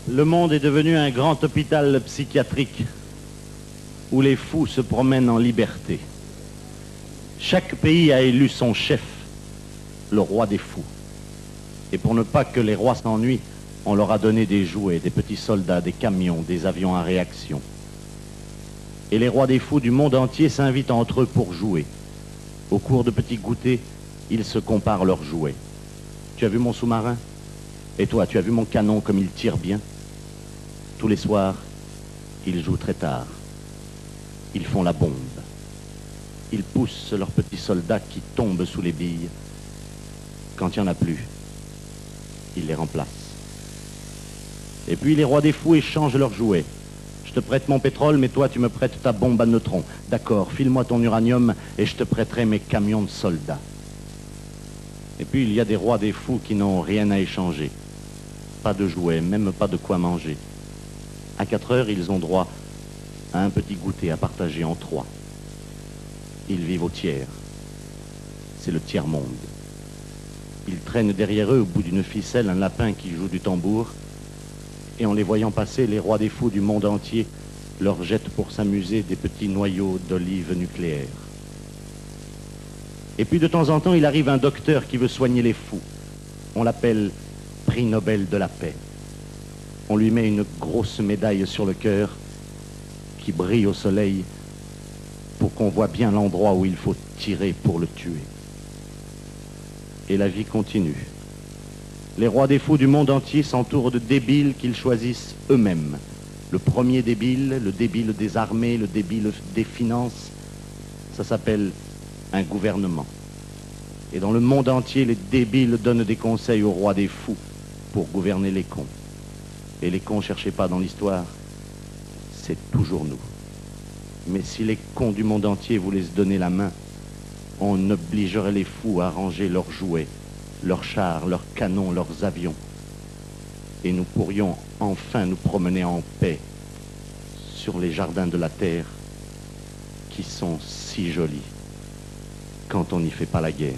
Le monde est devenu un grand hôpital psychiatrique où les fous se promènent en liberté. Chaque pays a élu son chef, le roi des fous. Et pour ne pas que les rois s'ennuient, on leur a donné des jouets, des petits soldats, des camions, des avions à réaction. Et les rois des fous du monde entier s'invitent entre eux pour jouer. Au cours de petits goûters, ils se comparent leurs jouets. Tu as vu mon sous-marin? Et toi, tu as vu mon canon comme il tire bien? Tous les soirs, ils jouent très tard. Ils font la bombe. Ils poussent leurs petits soldats qui tombent sous les billes. Quand il n'y en a plus, ils les remplacent. Et puis les rois des fous échangent leurs jouets. Je te prête mon pétrole, mais toi tu me prêtes ta bombe à neutrons. D'accord, file-moi ton uranium et je te prêterai mes camions de soldats. Et puis il y a des rois des fous qui n'ont rien à échanger. Pas de jouets, même pas de quoi manger. À 4 heures, ils ont droit à un petit goûter à partager en 3. Ils vivent au tiers. C'est le tiers-monde. Ils traînent derrière eux, au bout d'une ficelle, un lapin qui joue du tambour. Et en les voyant passer, les rois des fous du monde entier leur jettent pour s'amuser des petits noyaux d'olives nucléaires. Et puis de temps en temps, il arrive un docteur qui veut soigner les fous. On l'appelle prix Nobel de la paix. On lui met une grosse médaille sur le cœur qui brille au soleil pour qu'on voit bien l'endroit où il faut tirer pour le tuer. Et la vie continue. Les rois des fous du monde entier s'entourent de débiles qu'ils choisissent eux-mêmes. Le premier débile, le débile des armées, le débile des finances, ça s'appelle un gouvernement. Et dans le monde entier, les débiles donnent des conseils aux rois des fous pour gouverner les cons. Et les cons, cherchez pas dans l'histoire, c'est toujours nous. Mais si les cons du monde entier voulaient se donner la main, on obligerait les fous à ranger leurs jouets, leurs chars, leurs canons, leurs avions. Et nous pourrions enfin nous promener en paix sur les jardins de la terre qui sont si jolis quand on n'y fait pas la guerre.